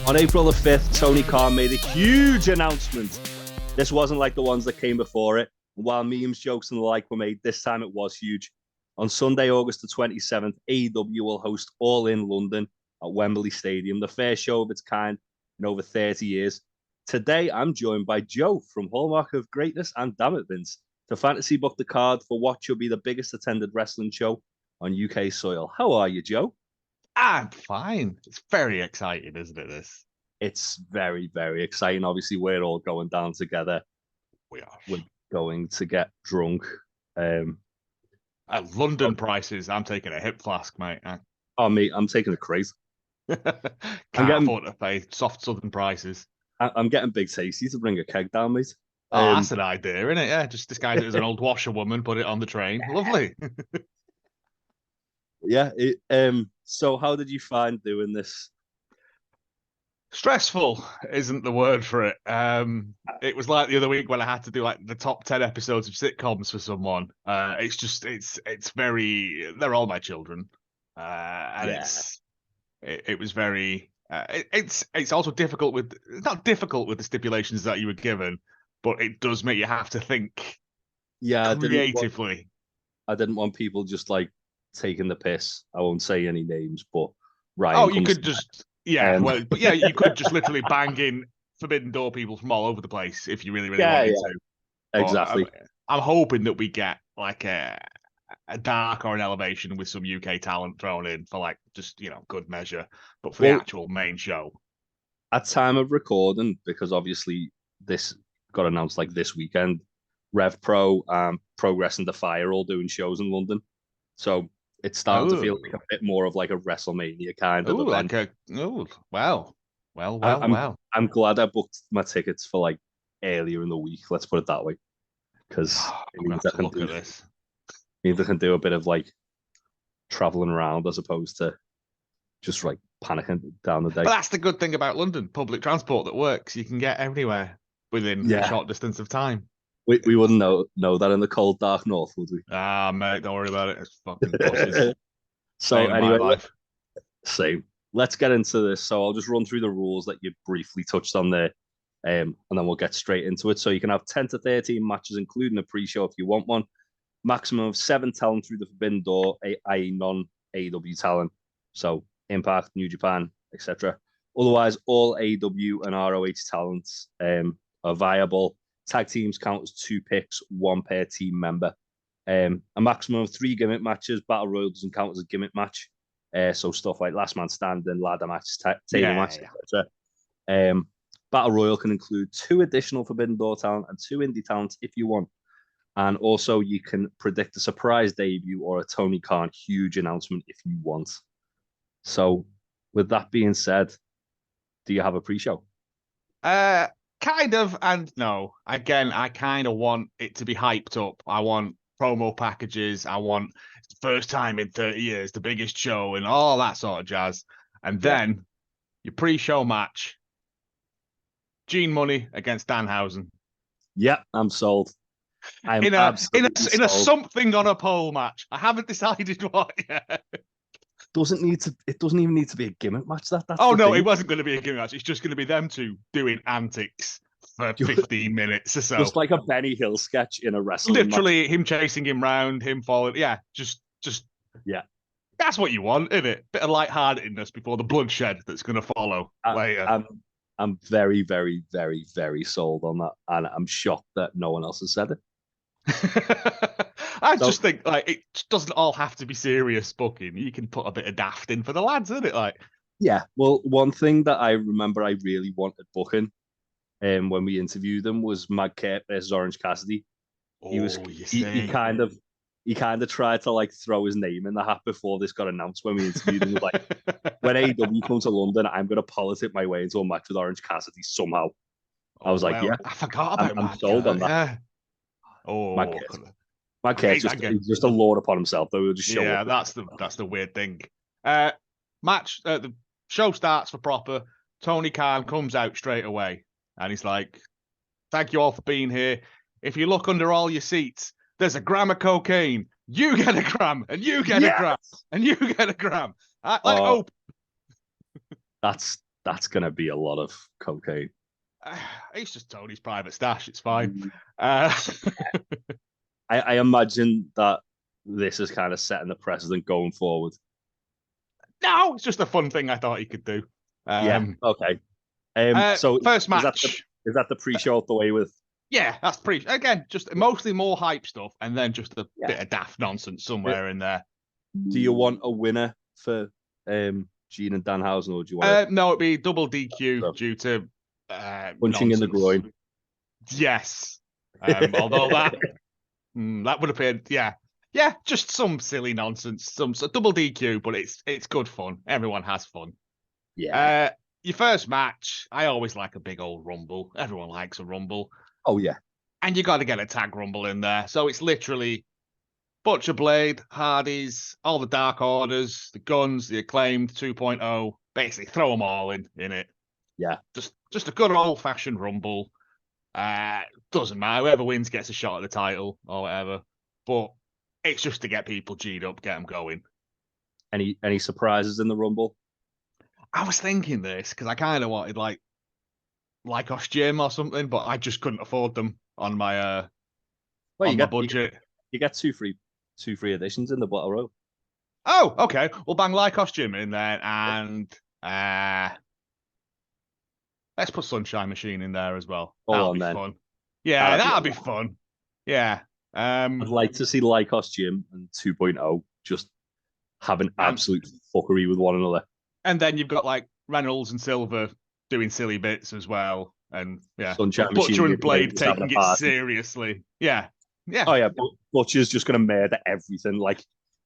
On April the 5th, Tony Khan made a huge announcement. This wasn't like the ones that came before it. While memes, jokes, and the like were made, this time it was huge. On Sunday, August the 27th, AEW will host All In London at Wembley Stadium, the first show of its kind in over 30 years. Today, I'm joined by Joe from Hallmark of Greatness and Dammit Vince to fantasy book the card for what should be the biggest attended wrestling show on UK soil. How are you, Joe? I'm fine. It's very exciting, isn't it, this? It's very, very exciting. Obviously, we're all going down together. We are. We're going to get drunk. At London prices, I'm taking a hip flask, mate. Mate, I'm taking a crate. Can't afford to pay soft southern prices. I'm getting Big Tasty to bring a keg down, mate. Oh, that's an idea, isn't it? Yeah, just disguise it as an old washerwoman, put it on the train. Lovely. Yeah. So how did you find doing this? Stressful isn't the word for it. It was like the other week when I had to do like the top 10 episodes of sitcoms for someone. It's very, they're all my children. It was very, it's also difficult it's not difficult with the stipulations that you were given, but it does make you have to think creatively. I didn't want people just like taking the piss. I won't say any names, but Ryan. Oh, you could just, you could just literally bang in Forbidden Door people from all over the place if you really, really wanted to. Exactly. I'm hoping that we get like a dark or an elevation with some UK talent thrown in for like just, good measure. But for the actual main show. At time of recording, because obviously this got announced like this weekend, Rev Pro, Progress and Defy are all doing shows in London. So it's starting to feel like a bit more of like a WrestleMania kind of event. Wow. I'm glad I booked my tickets for like earlier in the week. Let's put it that way, because it means I can do a bit of like traveling around as opposed to just like panicking down the day. But that's the good thing about London, public transport that works. You can get everywhere within a short distance of time. We wouldn't know that in the cold, dark north, would we? Mate, don't worry about it. It's fucking buses. So anyway, let's get into this. So I'll just run through the rules that you briefly touched on there, and then we'll get straight into it. So you can have 10 to 13 matches, including a pre-show if you want one. Maximum of 7 talent through the Forbidden Door, i.e. non-AEW talent. So Impact, New Japan, etc. Otherwise, all AEW and ROH talents are viable. Tag teams count as 2 picks, 1 per team member. A maximum of 3 gimmick matches. Battle Royal doesn't count as a gimmick match. So stuff like Last Man Standing, ladder matches, table matches, etc. Battle Royal can include 2 additional Forbidden Door talent and 2 indie talents if you want. And also you can predict a surprise debut or a Tony Khan huge announcement if you want. So with that being said, do you have a pre-show? Kind of, and no. Again, I kind of want it to be hyped up. I want promo packages. I want the first time in 30 years, the biggest show and all that sort of jazz. And then your pre-show match, Gene Money against Danhausen. Yeah, I'm sold. In a something on a pole match. I haven't decided what yet. It doesn't even need to be a gimmick match. That's it wasn't going to be a gimmick match. It's just going to be them two doing antics for 15 minutes or so. Just like a Benny Hill sketch in a wrestling Literally match. Him chasing him round, him falling. Yeah, just. Yeah. That's what you want, isn't it? Bit of lightheartedness before the bloodshed that's going to follow later. I'm very, very, very, very sold on that. And I'm shocked that no one else has said it. I just think like it doesn't all have to be serious booking. You can put a bit of daft in for the lads, isn't it? Like, yeah. Well, one thing that I remember I really wanted booking, when we interviewed them was Mad Kurt versus Orange Cassidy. He kind of tried to like throw his name in the hat before this got announced when we interviewed him. Like, when AEW comes to London, I'm going to politic my way into a match with Orange Cassidy somehow. I was like, I forgot about I'm sold on that. Yeah. My kid's just a lord upon himself, though. He'll just show up. That's the weird thing. Match, the show starts for proper. Tony Khan comes out straight away, and he's like, "Thank you all for being here. If you look under all your seats, there's a gram of cocaine. You get a gram, and you get a gram, and you get a gram. Hope." that's going to be a lot of cocaine. It's just Tony's private stash. It's fine. Uh, I imagine that this is kind of setting the precedent going forward. no, it's just a fun thing I thought he could do. Yeah. Okay. So First match. Is that the pre-show out the way with? Yeah, that's again, just mostly more hype stuff and then just a bit of daft nonsense somewhere in there. Do you want a winner for Gene and Danhausen, or do you want? No, it'd be double DQ due to punching in the groin. Yes. Although that would have been just some silly nonsense, some double DQ, but it's good fun. Everyone has fun. Yeah. Your first match, I always like a big old rumble. Everyone likes a rumble. Oh yeah. And you got to get a tag rumble in there. So it's literally Butcher Blade, Hardys, all the Dark Orders, the Guns, the Acclaimed 2.0. Basically, throw them all in it. Yeah. Just a good old fashioned rumble. Doesn't matter. Whoever wins gets a shot at the title or whatever. But it's just to get people G'd up, get them going. Any surprises in the rumble? I was thinking this because I kind of wanted like Lycos Gym or something, but I just couldn't afford them on my my budget. You get two free editions in the Battle Royal. Oh, okay. We'll bang Lycos Gym in there, and let's put Sunshine Machine in there as well. That'll be fun. Yeah, that'll be fun. Yeah. I'd like to see Lycos Gym and 2.0 just having absolute fuckery with one another. And then you've got like Reynolds and Silver doing silly bits as well. And Sunshine Butcher and Blade taking it seriously. Yeah. Yeah. Oh yeah, Butcher's just gonna murder everything. Like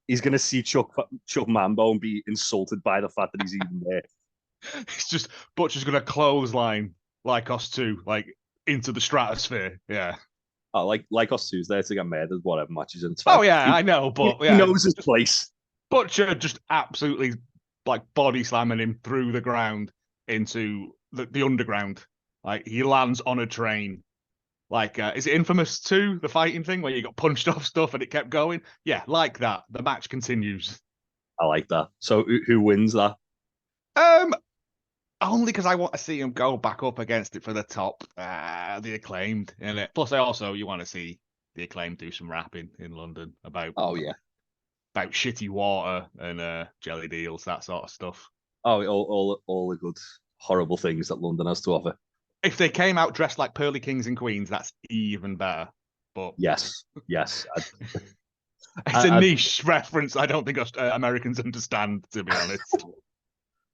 he's gonna see Chuck Mambo and be insulted by the fact that he's even there. It's just Butcher's gonna clothesline Lycos 2 like into the stratosphere. Yeah. Oh, like Lycos 2's there to get murdered, whatever matches in. Oh yeah, I know, but he knows his place. Butcher just absolutely like body slamming him through the ground into the underground. Like he lands on a train. Like, is it Infamous 2, the fighting thing, where you got punched off stuff and it kept going? Yeah, like that. The match continues. I like that. So who wins that? Only because I want to see him go back up against it for the top, the Acclaimed in it. Plus, you want to see the Acclaimed do some rapping in London about about shitty water and jelly deals, that sort of stuff. Oh, all the good, horrible things that London has to offer. If they came out dressed like pearly kings and queens, that's even better. But yes, it's a niche reference. I don't think Americans understand, to be honest.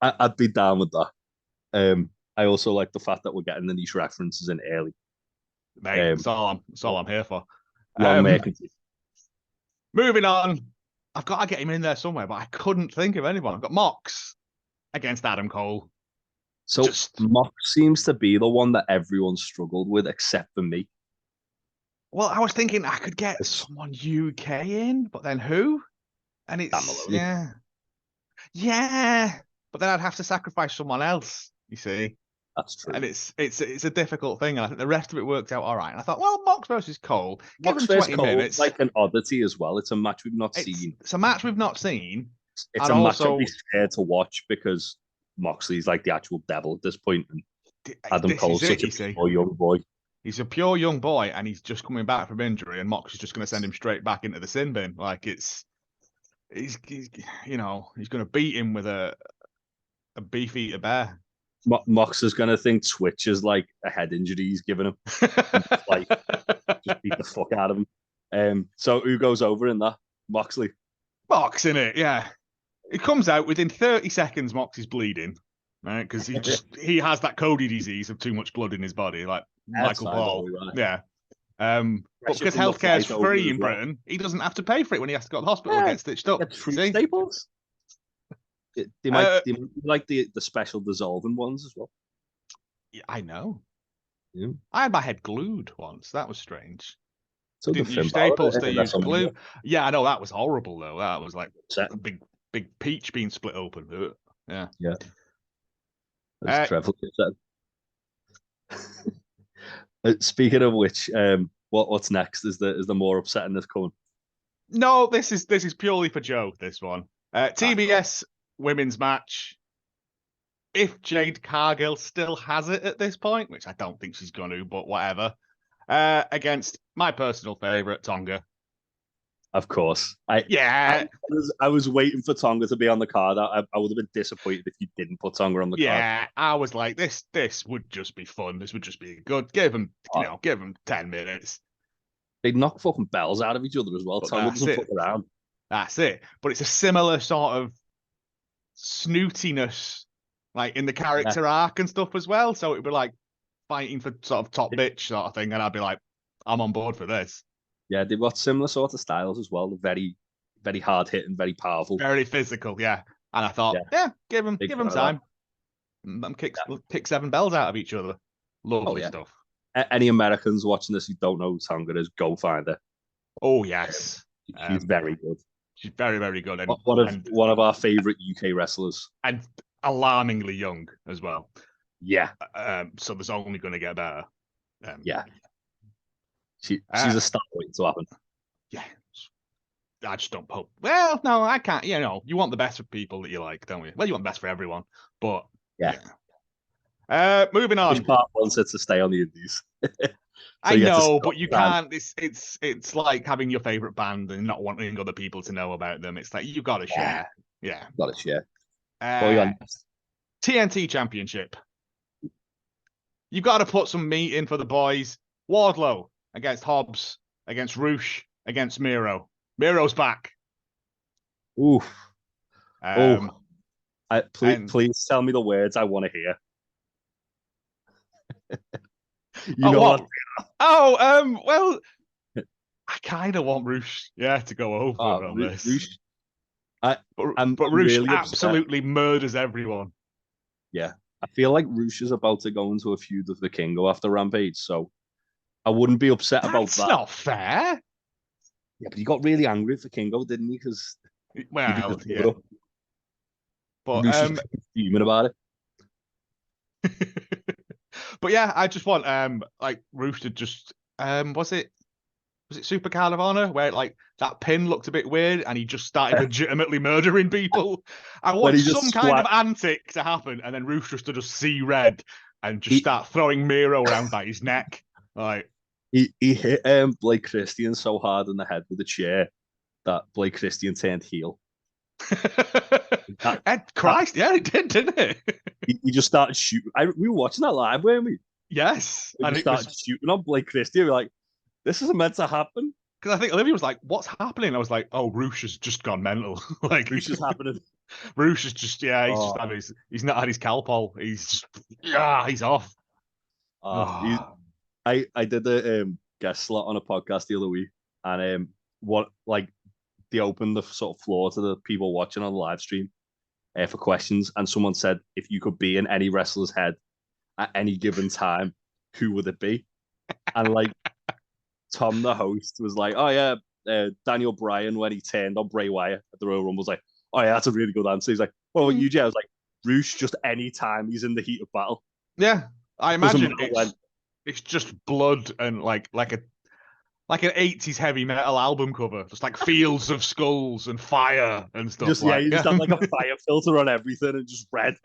I'd be down with that. I also like the fact that we're getting the niche references in early. Mate, that's all I'm here for. Moving on, I've got to get him in there somewhere, but I couldn't think of anyone. I've got Mox against Adam Cole. So Mox seems to be the one that everyone struggled with, except for me. Well, I was thinking I could get someone UK in, but then who? And it's yeah. But then I'd have to sacrifice someone else. You see, that's true. And it's a difficult thing. And I think the rest of it worked out all right. And I thought, well, Mox versus Cole, Mox give him 20 minutes. Like an oddity as well. It's a match we've not seen. It's a match we've not seen. It's a match I'd be scared to watch because Moxley's like the actual devil at this point, and Adam Cole's such a pure young boy. He's a pure young boy, and he's just coming back from injury, and Mox is just going to send him straight back into the sin bin. Like he's going to beat him with a beef eater bear. Mox is going to think Twitch is like a head injury he's given him. Like just beat the fuck out of him. So who goes over in that? Moxley. Mox in it, yeah. It comes out within 30 seconds. Mox is bleeding, right? Because he has that Cody disease of too much blood in his body, like Michael Paul. Right. Yeah. But because healthcare is free in Britain, he doesn't have to pay for it when he has to go to the hospital and get stitched up. Staples. They might like the special dissolving ones as well. Yeah, I know. Yeah. I had my head glued once. That was strange. So didn't use staples, they used glue. Yeah, I know, that was horrible though. That was like a big peach being split open. Yeah. That's Trevor said. Speaking of which, what's next? Is there more upsetting that's coming? No, this is purely for Joe. This one, TBS women's match. if Jade Cargill still has it at this point, which I don't think she's going to, but whatever, against my personal favorite, Tonga. Of course. Yeah. I was waiting for Tonga to be on the card. I would have been disappointed if you didn't put Tonga on the card. Yeah, I was like, this would just be fun. This would just be good. Give them, give them 10 minutes. They'd knock fucking bells out of each other as well. But Tonga doesn't fuck around. That's it. But it's a similar sort of snootiness, like in the character arc and stuff as well. So it'd be like fighting for sort of top bitch sort of thing. And I'd be like, I'm on board for this. Yeah, they've got similar sort of styles as well. They're very, very hard hitting, very powerful. Very physical, yeah. And I thought, give them time. Kick 7 bells out of each other. Lovely stuff. Any Americans watching this who don't know who Tonga is, go find her. Oh, yes. She's very good. She's very, very good. And one of our favorite UK wrestlers. And alarmingly young as well. Yeah. So there's only going to get better. Yeah. She's a star waiting to happen. Yeah. I just don't hope. Well, no, I can't. You know, you want the best for people that you like, don't you? Well, you want the best for everyone. But moving on. Which part wants it to stay on the Indies? I know, but you can't. It's like having your favorite band and not wanting other people to know about them. It's like you've got to share. Yeah, got to share. TNT Championship. You've got to put some meat in for the boys. Wardlow against Hobbs, against Roosh, against Miro. Miro's back. Oof. Please tell me the words I want to hear. Well, I kind of want Roosh, to go over on this. Roosh, but Roosh really absolutely murders everyone. Yeah, I feel like Roosh is about to go into a feud with the Kingo after Rampage, so I wouldn't be upset about that. That's not fair. Yeah, but he got really angry for Kingo, didn't he? Because but Roosh was fuming about it. But yeah, I just want like Roosh to just was it Super Card of Honor where like that pin looked a bit weird and he just started legitimately murdering people. I want some kind of antic to happen and then Roosh just to just see red and just start throwing Miro around by his neck. Like he hit Blake Christian so hard in the head with a chair that Blake Christian turned heel. Christ, it did, didn't it? He just started shooting. We were watching that live, weren't we? Yes. And he started shooting on Blake Christian. We're like, this isn't meant to happen. Because I think Olivia was like, what's happening? I was like, oh, Roosh has just gone mental. Like Roosh is happening. Roosh is just, he's not had his Calpol. He's just, he's off. I did a guest slot on a podcast the other week, and they opened the sort of floor to the people watching on the live stream for questions, and someone said, if you could be in any wrestler's head at any given time, who would it be? And like Tom, the host, was like, oh yeah, Daniel Bryan when he turned on Bray Wyatt at the Royal Rumble, was like, oh yeah, that's a really good answer. He's like, well, what you, Jay? I was like, Roosh, just any time he's in the heat of battle. Yeah, I imagine it's just blood and like an 80s heavy metal album cover, just like fields of skulls and fire and stuff. Just you just have like a fire filter on everything and just red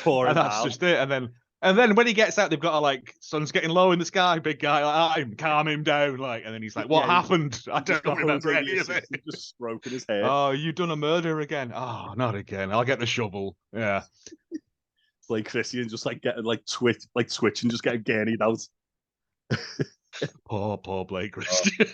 pouring and that's down. Just it. And then when he gets out, they've got like, sun's getting low in the sky, big guy, like, calm him down, like, and then he's like, what happened? I don't remember any of it. Just stroking his hair. Oh, you done a murder again? Oh, not again. I'll get the shovel. Yeah. Like Christian just like getting like twitching, just getting gurneyed out. Poor Blake Christian.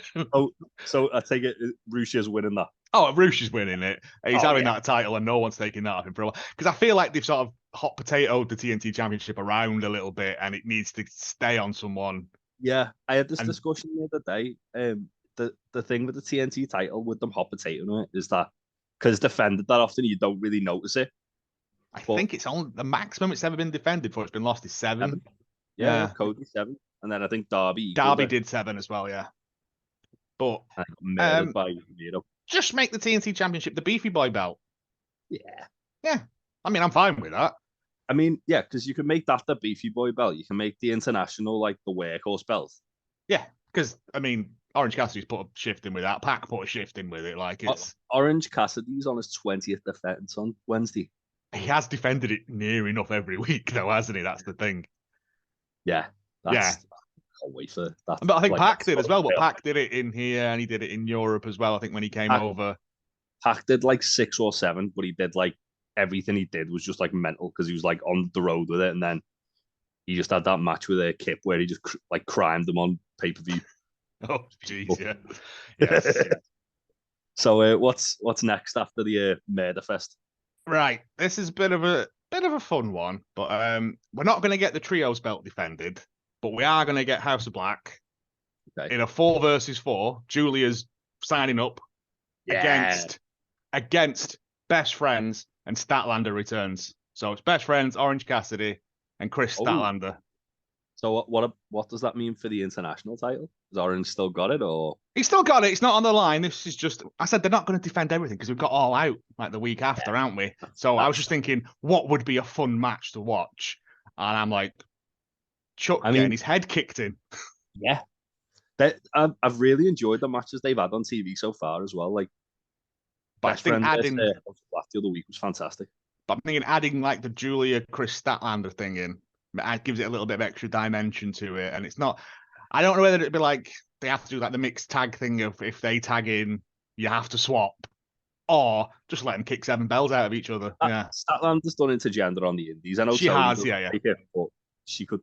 So I take it Roosh is winning that. Oh, Roosh is winning it. He's having that title and no one's taking that off him for a while. Because I feel like they've sort of hot potatoed the TNT Championship around a little bit and it needs to stay on someone. Yeah, I had this discussion the other day. The thing with the TNT title with them hot potatoing it is that because it's defended that often, you don't really notice it. I think it's only the maximum it's ever been defended for. It's been lost is 7. Yeah, Cody 7. And then I think Darby did 7 as well, yeah. But murdered by Miro. Just make the TNT Championship the Beefy Boy belt. Yeah. I mean, I'm fine with that. I mean, yeah, because you can make that the Beefy Boy belt. You can make the international like the workhorse belt. Yeah, because I mean, Orange Cassidy's put a shift in with that. Pac put a shift in with it. Like it's Orange Cassidy's on his 20th defense on Wednesday. He has defended it near enough every week, though, hasn't he? That's the thing. Yeah, Yeah. I can't wait for that. But I think Like, Pac did as well, but Pac did it in here and he did it in Europe as well, I think, when he came over. Pac did like 6 or 7, but he did like everything he did was just like mental because he was like on the road with it, and then he just had that match with Kip where he just like crimed them on pay-per-view. Oh, jeez, yeah. Yes. So what's next after the Murder Fest? Right, this is a bit of a fun one, but we're not going to get the trios belt defended, but we are going to get House of Black in a 4 versus 4. Julia's signing up against Best Friends, and Statlander returns. So it's Best Friends, Orange Cassidy, and Chris Statlander. So what does that mean for the international title? Has Orange still got it, or he's still got it? It's not on the line. This is just, I said they're not going to defend everything because we've got All Out like the week after, aren't we? So I was just thinking, what would be a fun match to watch? And I'm like, Chuck getting his head kicked in. Yeah, I've really enjoyed the matches they've had on TV so far as well. Like, but Best Friend adding the other week was fantastic. But I'm thinking adding like the Julia Chris Statlander thing in, it gives it a little bit of extra dimension to it. And it's not, I don't know whether it'd be like they have to do like the mixed tag thing of if they tag in, you have to swap, or just let them kick 7 bells out of each other. Yeah. Statlander's done intergender on the indies. I know she has, yeah. But she could.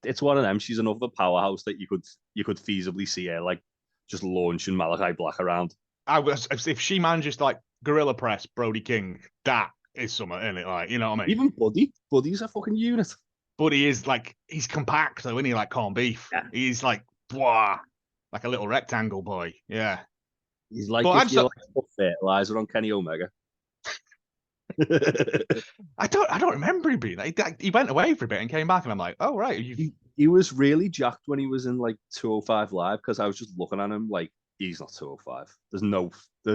It's one of them. She's another powerhouse that you could feasibly see her like just launching Malachi Black around. If she manages to like gorilla press Brody King, that is something, isn't it? Like, you know what I mean? Even Buddy's a fucking unit. Buddy is like, he's compact though, isn't he? Like corned beef. Yeah. He's like, blah, like a little rectangle boy. Yeah. He's like, if you like put fertilizer on Kenny Omega. I don't remember him being that. He went away for a bit and came back, and I'm like, oh right. He was really jacked when he was in like 205 Live because I was just looking at him like, he's not 205. There's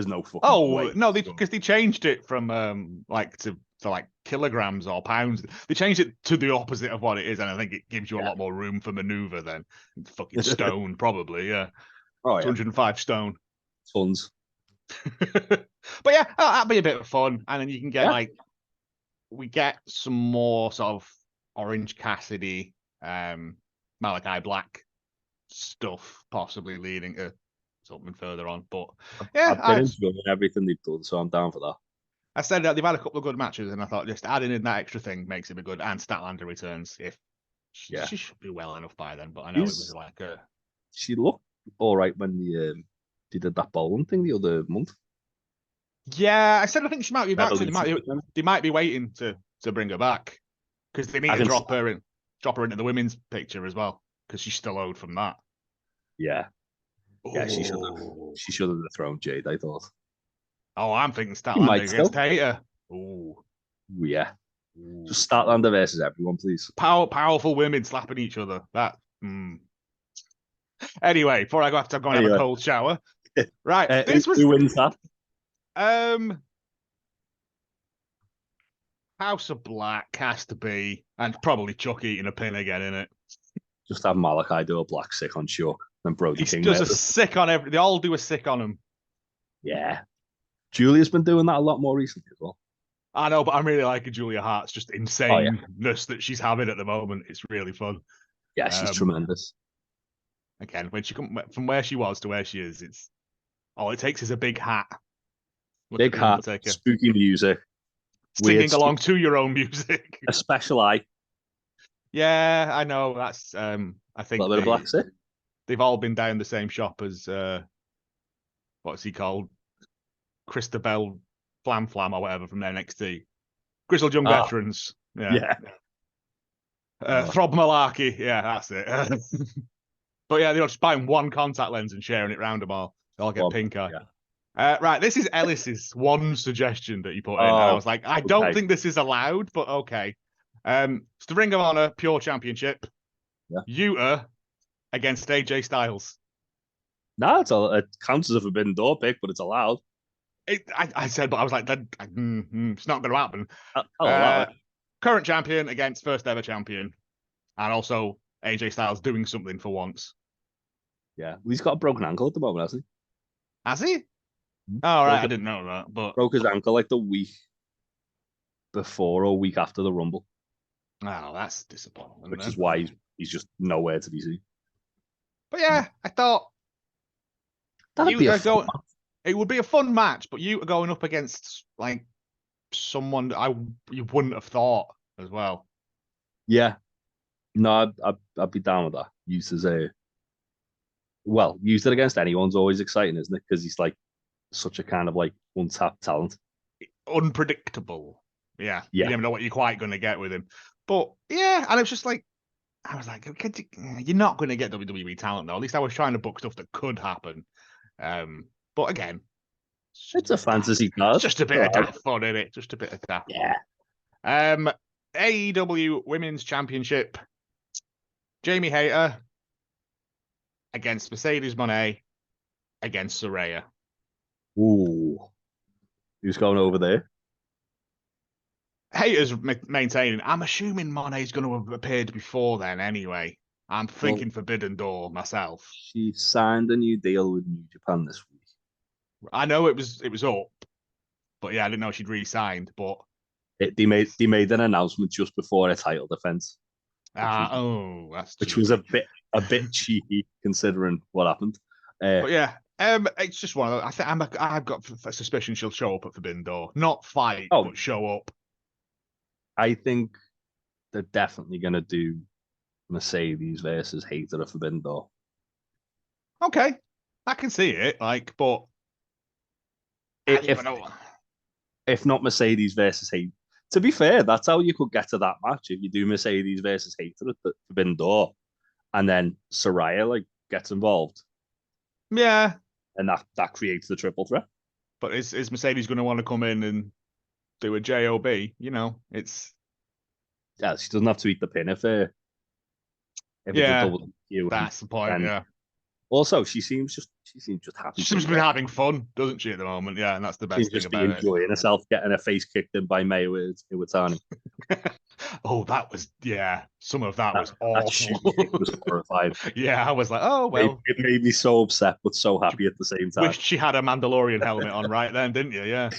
no fucking way. No, because they changed it from like to like kilograms or pounds. They changed it to the opposite of what it is, and I think it gives you a lot more room for maneuver than fucking stone, probably. Yeah. Oh, 205 stone. Tons. But yeah, that'd be a bit of fun, and then you can get we get some more sort of Orange Cassidy, Malachi Black stuff, possibly leading to something further on. But yeah, I've been enjoying everything they've done, so I'm down for that. I said that they've had a couple of good matches, and I thought just adding in that extra thing makes it be good. And Statlander returns. If she should be well enough by then, but I know it was like she looked all right when they did that bowling thing the other month. Yeah, I said I think she might be back. So they might be waiting to bring her back because they need to drop her into the women's picture as well because she's still owed from that. Yeah, yeah, she should have dethroned Jade, I thought. Oh, I'm thinking Statlander against Tater. Ooh, yeah. Just Statlander versus everyone, please. Powerful women slapping each other. That. Anyway, before I have to go and have a cold shower. Right, who wins that? House of Black has to be, and probably Chuck eating a pin again, innit? Just have Malachi do a black sick on Chuck, and Brody King does a sick on every. They all do a sick on him. Yeah, Julia's been doing that a lot more recently as well. I know, but I'm really liking Julia Hart's just insaneness that she's having at the moment. It's really fun. Yeah, she's tremendous. Again, when she come from where she was to where she is, it's all it takes is a big hat. Big hat, spooky music. Singing along to your own music. A special eye. Yeah, I know. That's I think a little bit of black sick. They've all been down the same shop as what's he called? Christabel Flam or whatever from NXT. Grizzled Young Veterans. Yeah. Throb Malarkey. Yeah, that's it. But yeah, they're just buying one contact lens and sharing it round them all. They all get pink eye. Yeah. Right, this is Ellis's one suggestion that he put in. And I was like, I don't think this is allowed, but okay. It's the Ring of Honor Pure Championship. Yeah. Utah against AJ Styles. No, it counts as a forbidden door pick, but it's allowed. I said, but I was like, it's not going to happen. Current champion against first ever champion. And also AJ Styles doing something for once. Yeah, well, he's got a broken ankle at the moment, hasn't he? Has he? Oh, right, I didn't know that. But broke his ankle like the week before or a week after the Rumble, Oh, that's disappointing. which Then. is why he's just nowhere to be seen. But yeah, I thought That'd be a fun match. It would be a fun match, but you are going up against like someone you wouldn't have thought as well. Yeah, no, I'd be down with that. Used as used it against anyone's always exciting, isn't it? Because he's like such a kind of like untapped talent. Unpredictable. Yeah. Yeah. You never know what you're quite going to get with him. But yeah, and it was just like, I was like, you're not going to get WWE talent though. At least I was trying to book stuff that could happen. But again, it's a fantasy card. It's just a bit of daft fun, isn't it? Just a bit of daft fun. AEW Women's Championship. Jamie Hayter against Mercedes Moné against Saraya. Ooh. Who's going over there? Hayter's maintaining. I'm assuming Moné's going to have appeared before then anyway. I'm thinking Forbidden Door myself. She signed a new deal with New Japan this week. I know it was up, but yeah, I didn't know she'd re-signed. But they made an announcement just before a title defense. Which was a bit cheeky considering what happened. But yeah, it's just one of those. I think I've got a suspicion she'll show up at Forbidden Door, not fight, but show up. I think they're definitely gonna do Mercedes versus Hayter at Forbidden Door. Okay, I can see it. Like, but if not Mercedes versus Hayter. To be fair, that's how you could get to that match if you do Mercedes versus Hayter at the Forbidden Door, and then Saraya like gets involved. Yeah, and that creates the triple threat. But is Mercedes going to want to come in and do a job? You know, it's she doesn't have to eat the pin if it's a double DQ. That's the point. Yeah. Also, she seems just happy. She seems to be having fun, doesn't she, at the moment? Yeah, and that's the best thing about it. Enjoying herself, getting her face kicked in by May Iwatani. That was some of that was awful. It was horrified. Yeah, I was like, oh well. It made me so upset, but so happy at the same time. Wished she had a Mandalorian helmet on right then, didn't you? Yeah.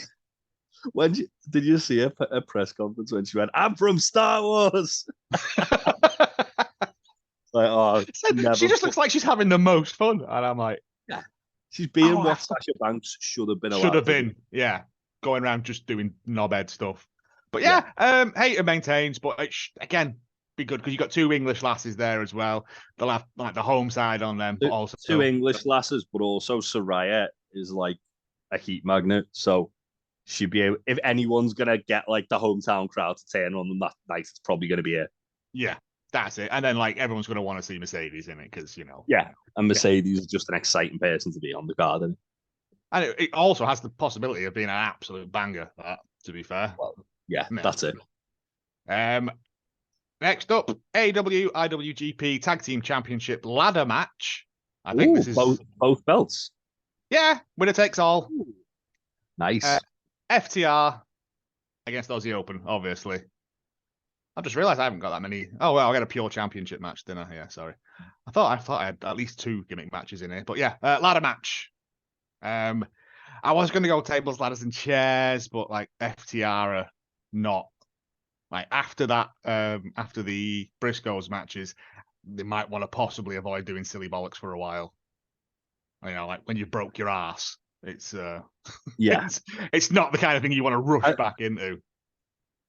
Did you see a press conference when she went, "I'm from Star Wars"? Like, she just looks like she's having the most fun, and I'm like, yeah, she's being what Sasha Banks should have been. Going around just doing knobhead stuff. But Hayter maintains, but again, be good because you got two English lasses there as well. They'll have like the home side on them, but also two English lasses, but also Saraya is like a heat magnet, so she'd be able, if anyone's gonna get like the hometown crowd to turn on them that night, it's probably gonna be her. Yeah. That's it. And then, like, everyone's going to want to see Mercedes in it because, you know. Yeah. And Mercedes is just an exciting person to be on the card. And it also has the possibility of being an absolute banger, to be fair. Well, yeah, that's it. Next up, AEW IWGP Tag Team Championship ladder match. I think this is both belts. Yeah, winner takes all. Ooh. Nice. FTR against Aussie Open, obviously. I just realized I haven't got that many. Oh, well, I got a pure championship match, didn't I? Yeah, sorry. I thought I had at least two gimmick matches in here. But yeah, ladder match. I was going to go tables, ladders, and chairs, but like FTR are not. Like after that, after the Briscoes matches, they might want to possibly avoid doing silly bollocks for a while. You know, like when you broke your ass, it's it's not the kind of thing you want to rush back into.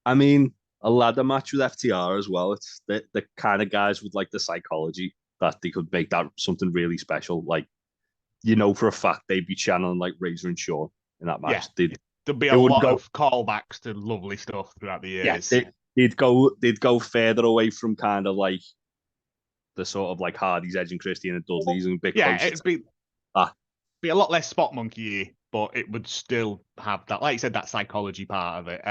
I mean, a ladder match with FTR as well. It's the kind of guys with like the psychology that they could make that something really special. Like, you know, for a fact they'd be channeling like Razor and Shawn in that match. Yeah. There'd be a lot of callbacks to lovely stuff throughout the years. Yeah, they'd go further away from kind of like the sort of like Hardy's, Edge and Christian and Dudley's and big. Yeah, it'd be a lot less spot monkey, but it would still have that, like you said, that psychology part of it.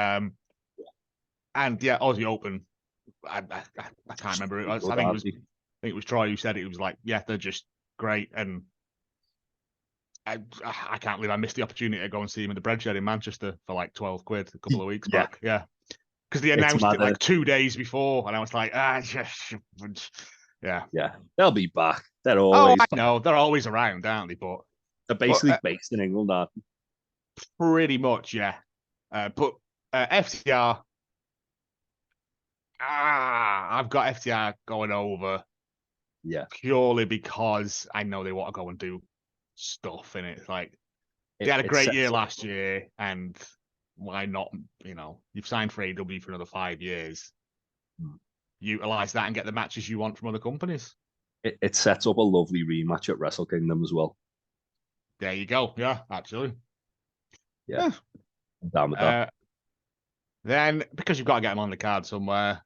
And yeah, Aussie Open, I can't remember. I think it was Troy who said it. It was like, yeah, they're just great, and I can't believe I missed the opportunity to go and see him in the bread shed in Manchester for like 12 quid a couple of weeks back. Yeah, because they announced it like 2 days before, and I was like, yeah, they'll be back. They're always. I know they're always around, aren't they? But they're basically based in England, aren't they? Pretty much, yeah. But FTR I've got FTR going over Yeah, purely because I know they want to go and do stuff in it. Like they had a it great year sets up. last year, and why not? You've signed for AEW for another 5 years. Utilize that and get the matches you want from other companies. It sets up a lovely rematch at Wrestle Kingdom as well. There you go. Yeah, actually. Yeah, Yeah. I'm down with that. Then, because you've got to get them on the card somewhere,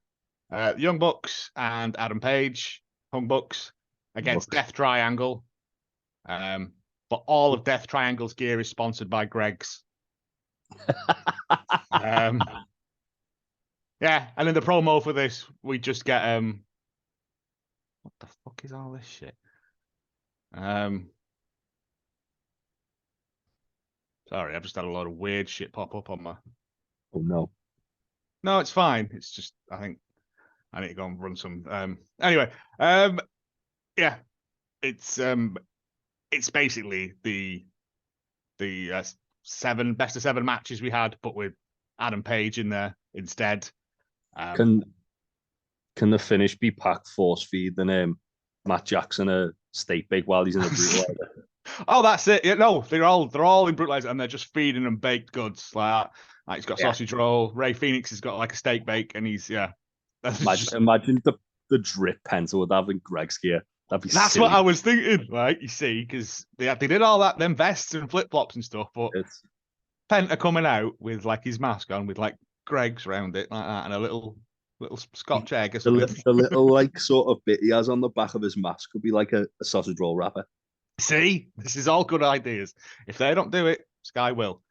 Young Bucks and Adam Page, Young Bucks against Bucks. Death Triangle. But all of Death Triangle's gear is sponsored by Greg's. Um, yeah, and in the promo for this, we just get what the fuck is all this shit? Sorry, I've just had a lot of weird shit pop up on my. Oh no. No, it's fine. It's just I think I need to go and run some. Anyway, yeah, it's basically the seven best of seven matches we had, but with Adam Page in there instead. Can can the finish be Pac force feed than Matt Jackson a steak bake while he's in the brutalizer? Oh, that's it. Yeah, no, they're all in brutalizer, and they're just feeding them baked goods like that. Like he's got Yeah. sausage roll. Ray Phoenix has got like a steak bake, and he's Imagine the drip Penta would have in Greg's gear. That'd be that's what silly. I was thinking. Like you see, because they did all that, them vests and flip flops and stuff, but It's Penta coming out with like his mask on, with like Greg's around it like that, and a little Scotch egg or something. the little like sort of bit he has on the back of his mask could be like a sausage roll wrapper. See, this is all good ideas. If they don't do it, Sky will.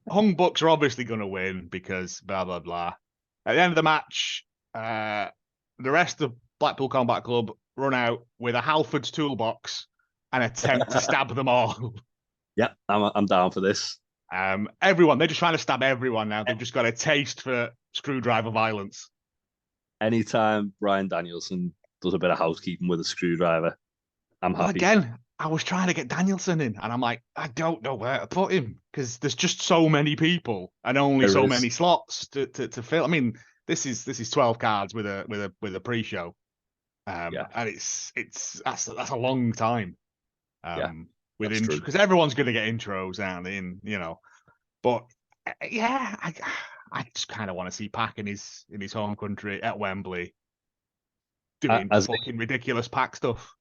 Hung Bucks are obviously going to win because blah blah blah. At the end of the match, the rest of Blackpool Combat Club run out with a Halford's toolbox and attempt to stab them all. Yeah, I'm down for this. Everyone, they're just trying to stab everyone now. They've just got a taste for screwdriver violence. Anytime Brian Danielson does a bit of housekeeping with a screwdriver, I'm Well, happy. again, I was trying to get Danielson in, and I'm like, I don't know where to put him because there's just so many people and only There so is. many slots to fill. I mean, this is 12 cards with a pre-show, Yeah, and that's a long time. yeah, With that's true. because everyone's going to get intros, aren't they? But yeah, I just kind of want to see Pac in his home country at Wembley doing As fucking ridiculous Pac stuff.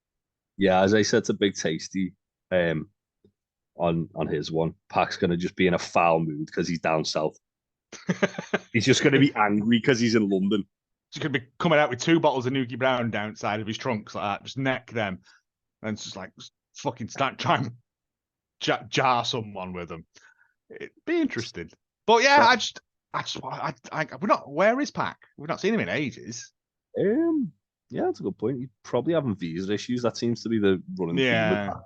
yeah, as I said to Big Tasty, um, on his one, Pac's gonna just be in a foul mood because he's down south. He's just gonna be angry because he's in London. He's going to be coming out with 2 bottles of Nuki Brown down side of his trunks like that, just neck them, and just like fucking start trying to jar someone with them. It'd be interesting. But yeah, we're not. Where is Pac? We've not seen him in ages. Um, yeah, that's a good point. He's probably having visa issues. That seems to be the running theme with Yeah. Pac.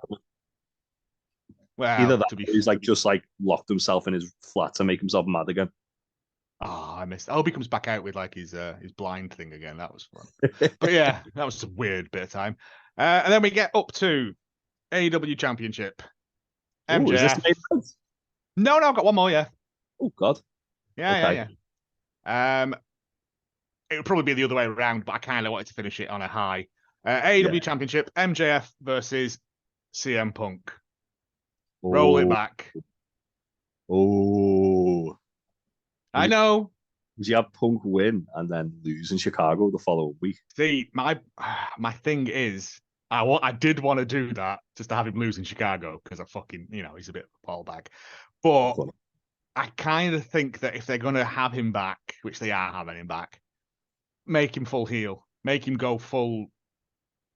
Either Well, that, to be. or he's like just like locked himself in his flat to make himself mad again. Oh, I missed. I hope he comes back out with like his blind thing again. That was fun. But yeah, that was a weird bit of time. And then we get up to AEW Championship. Oh, is this MJF. the main event? No, I've got one more. Yeah. Oh God. Yeah. It would probably be the other way around, but I kind of wanted to finish it on a high. AEW Championship, MJF versus CM Punk. Roll it back. Oh. I know. Does he have Punk win and then lose in Chicago the following week? See, my thing is, I did want to do that just to have him lose in Chicago because I fucking, he's a bit of a ball bag. But I kind of think that if they're going to have him back, which they are having him back, make him full heel, make him go full,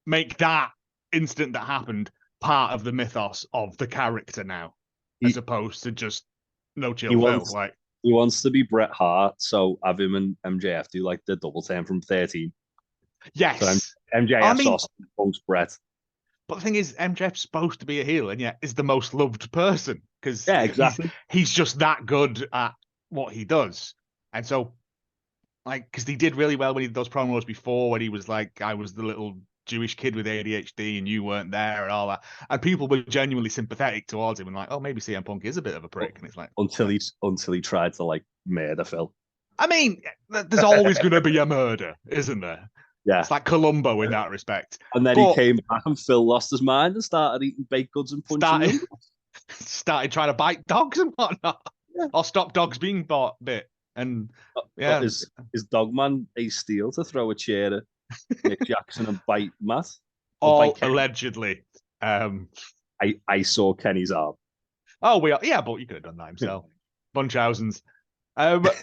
make that incident that happened part of the mythos of the character now, as opposed to just no chill Phil. He wants to be Bret Hart, so have him and MJF do like the double turn from 13. Yes. So MJF's Punk's Bret. But the thing is, MJF's supposed to be a heel, and yet is the most loved person because exactly. He's just that good at what he does, and so because he did really well when he did those promos before, when he was like, I was the little Jewish kid with ADHD and you weren't there and all that, and people were genuinely sympathetic towards him and like, oh, maybe CM Punk is a bit of a prick, and it's like until he tried to like murder Phil. I mean, there's always going to be a murder, isn't there? Yeah. It's like Columbo in that respect. And then he came back and Phil lost his mind and started eating baked goods and punching them. Started trying to bite dogs and whatnot. Yeah. Or stop dogs being bit. And yeah. Is Dogman Ace Steel to throw a chair at Nick Jackson and bite Matt? All allegedly. I saw Kenny's arm. Oh, yeah, but you could have done that himself. Munchausen's. But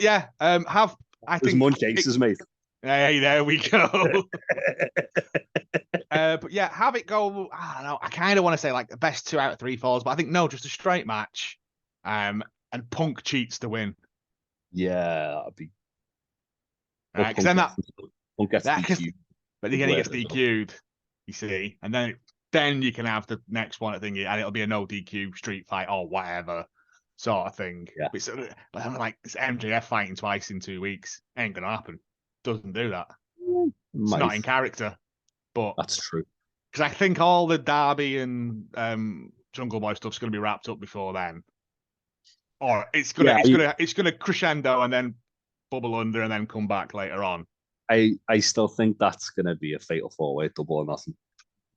yeah, There's Munch Aces, mate. Hey, there we go. But yeah, have it go. I don't know. I kind of want to say like the best 2 out of 3 falls, but I think no, just a straight match. And Punk cheats to win. Yeah, that'd be. Because then Punk gets DQ'd. But then he gets DQ'd. You see, and then you can have the next one thing, and it'll be a no DQ street fight or whatever sort of thing. Yeah. But I'm like, it's MJF fighting twice in 2 weeks. Ain't gonna happen. Doesn't do that. It's not in character. But that's true. Because I think all the Derby and Jungle Boy stuff's going to be wrapped up before then, or it's gonna crescendo and then bubble under and then come back later on. I still think that's going to be a fatal 4-way double or nothing.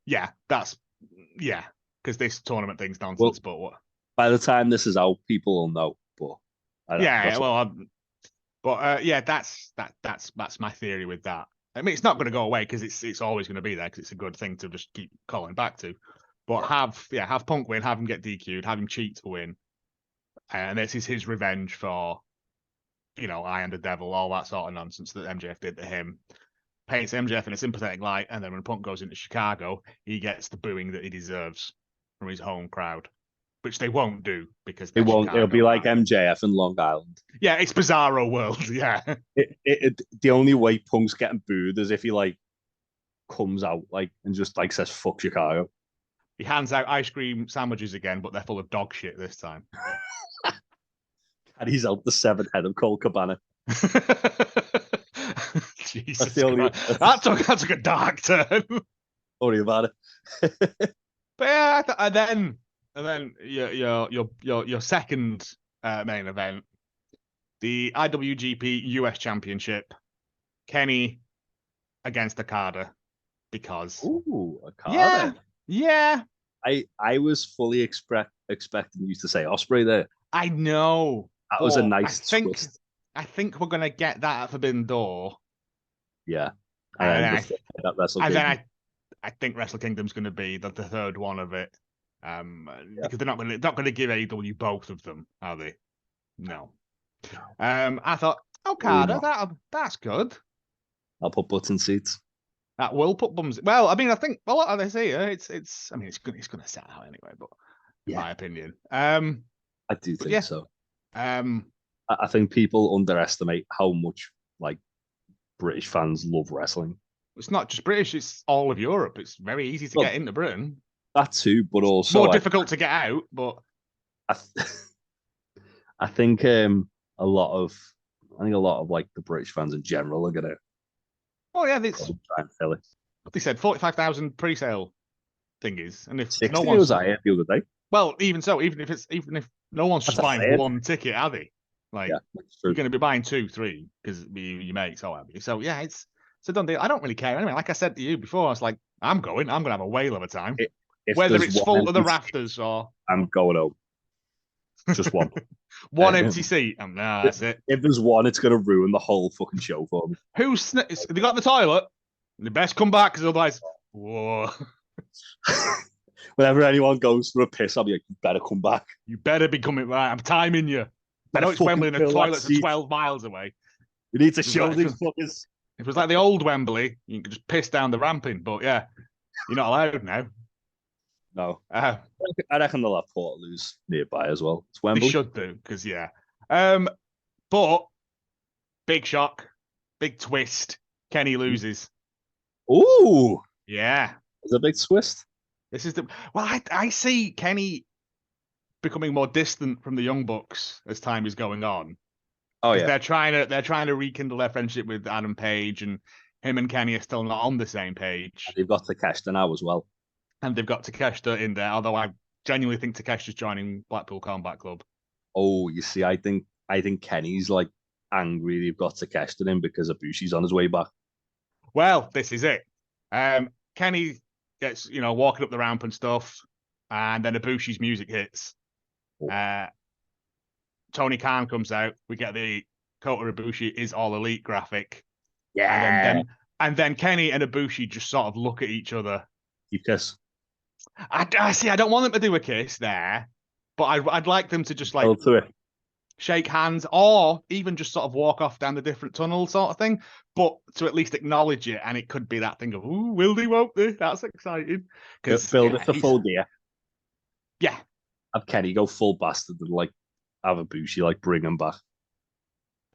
Yeah, because this tournament thing's nonsense. But what? By the time this is out, people will know. But that's my theory with that. I mean, it's not going to go away because it's always going to be there because it's a good thing to just keep calling back to. But have Punk win, have him get DQ'd, have him cheat to win, and this is his revenge for, I Am the Devil, all that sort of nonsense that MJF did to him. Paints MJF in a sympathetic light, and then when Punk goes into Chicago, he gets the booing that he deserves from his home crowd, which they won't do because it won't. It'll be like MJF in Long Island. Yeah, it's Bizarro World. Yeah. The only way Punk's getting booed is if he comes out and just says "fuck Chicago." He hands out ice cream sandwiches again, but they're full of dog shit this time. And he's out the 7th head of Colt Cabana. Jesus, that took a dark turn. Don't worry about it. But yeah, and then your second main event, the IWGP US Championship, Kenny against Okada, because Okada. Yeah. I was fully expecting you to say Ospreay there. I know. That was a nice twist. I think we're gonna get that at Forbidden Door. Yeah. And then I think Wrestle Kingdom's going to be the third one of it, because they're not going to give AEW both of them, are they? No. I thought Okada, that's good. I'll put butts in seats. That will put bums. Well, I mean, I think a lot of this here, it's going to sell out anyway, but in my opinion, I do think so. I think people underestimate how much British fans love wrestling. It's not just British; it's all of Europe. It's very easy to get into Britain. That too, but also more difficult to get out. But I think a lot of the British fans in general are gonna. Oh yeah, try and fill it. They said 45,000 pre-sale thingies, and if 60 was the other day. Well, even so, even if no one's just buying one ticket, are they? You're going to be buying 2, 3 because you mates, so have you. So yeah, it's a done deal. I don't really care anyway. Like I said to you before, I was like, I'm going to have a whale of a time. Whether it's full to the rafters or I'm going home. Just one. One empty seat. That's it. If there's one, it's going to ruin the whole fucking show for me. They got the toilet? They best come back because otherwise, whoa. Whenever anyone goes for a piss, I'll be like, you better come back. You better be coming back. I'm timing you. I know it's Wembley and the toilets are 12 miles away. You need to show these fuckers. If it was like the old Wembley, you could just piss down the ramping. But yeah, you're not allowed now. No. I reckon they'll have Portaloos nearby as well. It's Wembley. They should do, because but big shock, big twist. Kenny loses. Ooh. Yeah. It's a big twist. This is I see Kenny becoming more distant from the Young Bucks as time is going on. Oh yeah. They're trying to rekindle their friendship with Adam Page, and him and Kenny are still not on the same page. And they've got Takeshita now as well. And they've got Takeshita in there, although I genuinely think Takeshita's joining Blackpool Combat Club. Oh, you see, I think Kenny's angry they've got Takeshita in because Ibushi's on his way back. Well, this is it. Kenny gets, walking up the ramp and stuff, and then Ibushi's music hits. Tony Khan comes out. We get the Kota Ibushi is All Elite graphic. Yeah. And then Kenny and Ibushi just sort of look at each other. You kiss. I see. I don't want them to do a kiss there, but I'd like them to just shake hands, or even just sort of walk off down the different tunnel sort of thing, but to at least acknowledge it. And it could be that thing of, ooh, will they, won't they? That's exciting. Build it to full gear. Yeah. Have Kenny go full bastard and have Ibushi bring him back.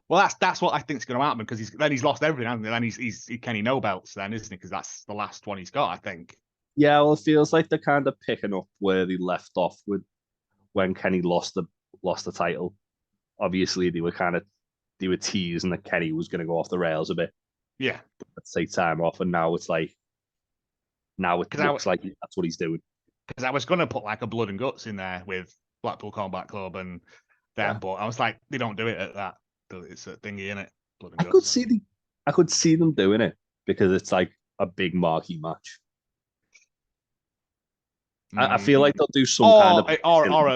Well, that's what I think is going to happen, because he's lost everything, hasn't he? Then he's Kenny no belts then, isn't he? Because that's the last one he's got, I think. Yeah, well, it feels like they're kind of picking up where they left off with when Kenny lost the title. Obviously, they were teasing that Kenny was going to go off the rails a bit. Yeah, let's take time off, and now it looks like that's what he's doing. Because I was going to put a Blood and Guts in there with Blackpool Combat Club and them, but I was like, they don't do it at that. It's a thingy, in it. Blood and Guts. I could see them doing it because it's a big marquee match. I feel like they'll do some kind of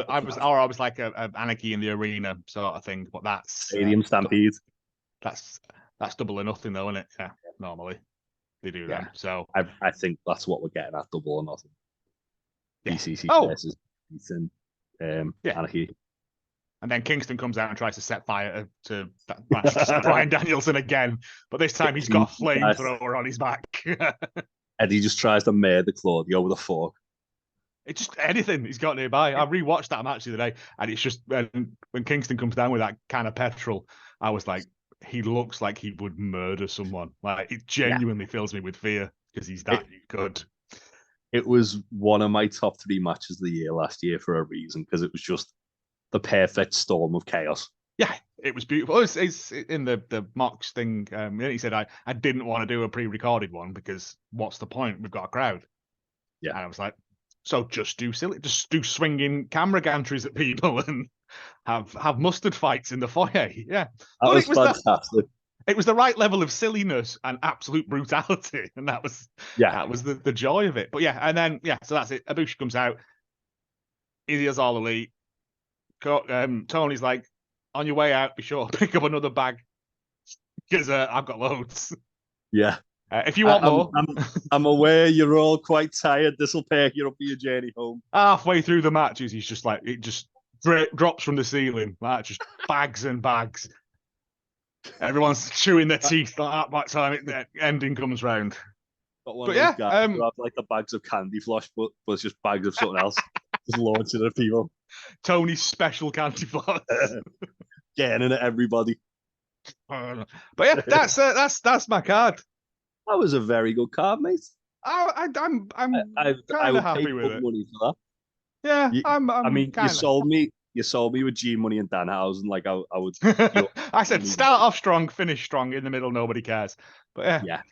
I was like a Anarchy in the Arena sort of thing, but that's Stadium Stampede. That's Double or Nothing though, isn't it? Yeah, normally they do that. So I think that's what we're getting at, Double or Nothing. Yeah. BCC versus Ethan, Anarchy. And then Kingston comes out and tries to set fire to Bryan Danielson again, but this time he's got a flamethrower on his back. Eddie just tries to murder Claudio with a fork. It's just anything he's got nearby. I rewatched that match the other day, and it's just when Kingston comes down with that can of petrol, I was like, he looks like he would murder someone. It genuinely fills me with fear because he's that good. It was one of my top 3 matches of the year last year for a reason, because it was just the perfect storm of chaos. Yeah, it was beautiful. It's in the Mox thing. He said, I didn't want to do a pre-recorded one because what's the point? We've got a crowd. Yeah. And I was like, so just do swinging camera gantries at people and have mustard fights in the foyer. Yeah. That was fantastic. It was the right level of silliness and absolute brutality. And that was the joy of it. But so that's it. Ibushi comes out. He is All Elite. Tony's like, on your way out, be sure to pick up another bag because I've got loads. Yeah. If you want more. I'm aware you're all quite tired. This will pay you up for your journey home. Halfway through the matches, he's just it just drops from the ceiling. Just bags and bags. Everyone's chewing their teeth by the time the ending comes round. Got one of those guys who have the bags of candy floss, but it's just bags of something else. Just launching at people. Tony's special candy floss. Getting at everybody. But yeah, that's my card. That was a very good card, mate. I'm kind of happy with it. Money for that. Yeah, you sold me with G Money and Danhausen. I would. I said start off strong, finish strong. In the middle, nobody cares. But yeah.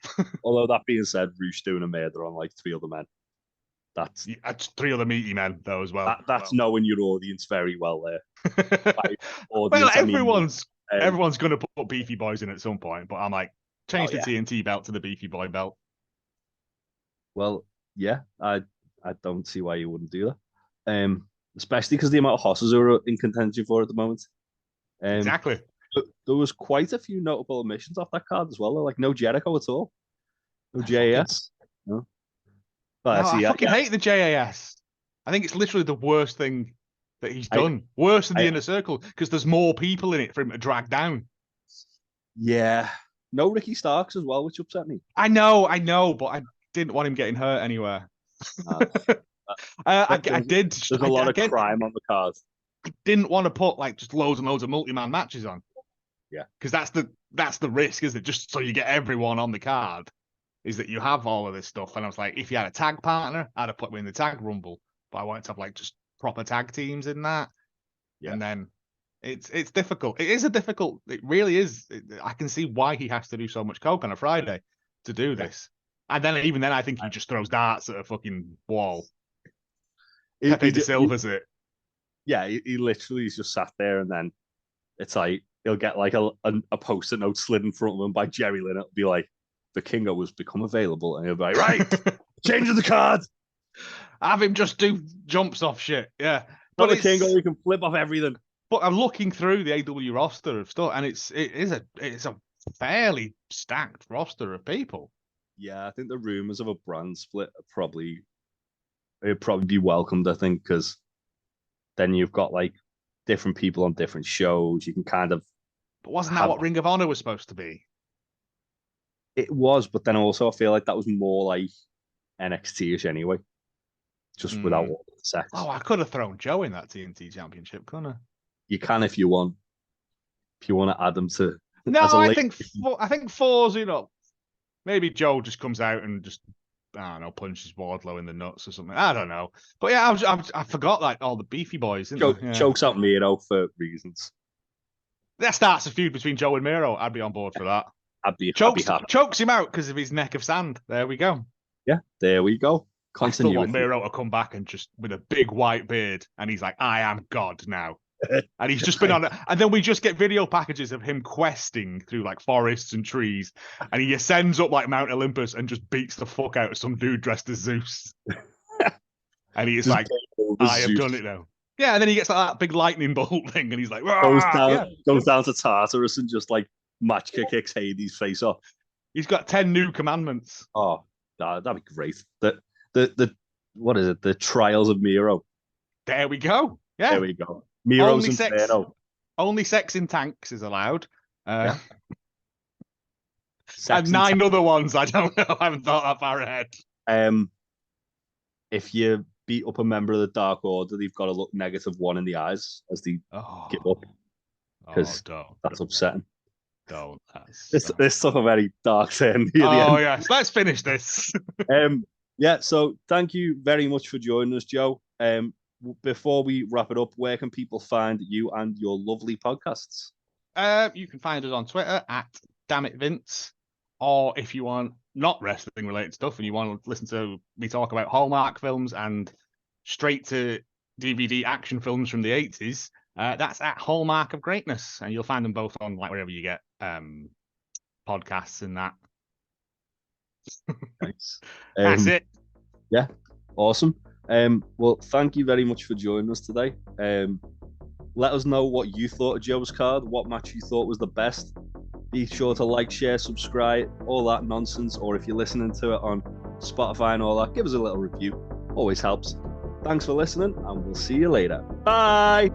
Although that being said, Roosh doing a murder on 3 other men. That's 3 other meaty men though as well. That's knowing your audience very well there. Everyone's going to put Beefy Boys in at some point, but I'm like, change the TNT belt to the Beefy Boy belt. Well, yeah, I don't see why you wouldn't do that. Especially because the amount of horses who are in contention for at the moment. Exactly. There was quite a few notable omissions off that card as well. No Jericho at all. No JAS. No. I fucking hate the JAS. I think it's literally the worst thing that he's done. Worse than the Inner Circle, because there's more people in it for him to drag down. Yeah. No Ricky Starks as well, which upset me. I know, but I didn't want him getting hurt anywhere. I did. There's a lot of crime on the card. I didn't want to put just loads and loads of multi-man matches on. Yeah. Because that's the risk, isn't it? Just so you get everyone on the card. Is that you have all of this stuff. And I was like, if you had a tag partner, I'd have put me in the tag rumble. But I wanted to have just proper tag teams in that. Yeah. And then it's difficult. It is it really is. I can see why he has to do so much coke on a Friday to do this. And then even then, I think he just throws darts at a fucking wall. Pepe de Silva's it. Yeah, he literally just sat there, and then it's he'll get like a post-it note slid in front of him by Jerry Lynn. It'll be like, the Kingo has become available. And he'll be like, right, changing the card. Have him just do jumps off shit. Yeah. But the Kingo, we can flip off everything. But I'm looking through the AW roster of stuff, and it's a fairly stacked roster of people. Yeah, I think the rumors of a brand split are it'd probably be welcomed, I think, because then you've got like different people on different shows. You can kind of. But wasn't that what Ring of Honor was supposed to be? It was, but then also I feel like that was more like NXT-ish anyway, just without all the sex. Oh, I could have thrown Joe in that TNT Championship, couldn't I? You can if you want. If you want to add them to. No, I think four's, maybe Joe just comes out and just, I don't know, punches Wardlow in the nuts or something. I don't know. But yeah, I forgot like all the beefy boys. Chokes out Miro for reasons. That starts a feud between Joe and Miro. I'd be on board for that. I'd be happy. Chokes him out because of his neck of sand. There we go. Yeah, there we go. Continuity. I still want Miro to come back and just with a big white beard, and he's like, I am God now. And he's just been on it. And then we just get video packages of him questing through like forests and trees. And he ascends up like Mount Olympus and just beats the fuck out of some dude dressed as Zeus. And he is like, I have done it now. Yeah, and then he gets like that big lightning bolt thing, and he's like, goes down to Tartarus and just like match kicks Hades face off. He's got 10 new commandments. Oh, that'd be great. The what is it? The Trials of Miro. There we go. Yeah, there we go. Miro's Inferno. Only sex in tanks is allowed. Yeah. And 9 other ones. I don't know. I haven't thought that far ahead. If you beat up a member of the Dark Order, they've got to look -1 in the eyes as they give up. Because that's upsetting. Don't. This stuff a very dark turn. Yes. Let's finish this. Yeah. So thank you very much for joining us, Joe. Before we wrap it up, where can people find you and your lovely podcasts? You can find us on Twitter at Dammit Vince, or if you want not wrestling related stuff and you want to listen to me talk about Hallmark films and straight to DVD action films from the 80s, that's at Hallmark of Greatness, and you'll find them both on like wherever you get podcasts and that. Nice. That's it. Yeah, awesome. Well, thank you very much for joining us today. Let us know what you thought of Joe's card, what match you thought was the best. Be sure to like, share, subscribe, all that nonsense. Or if you're listening to it on Spotify and all that, give us a little review. Always helps. Thanks for listening, and we'll see you later. Bye!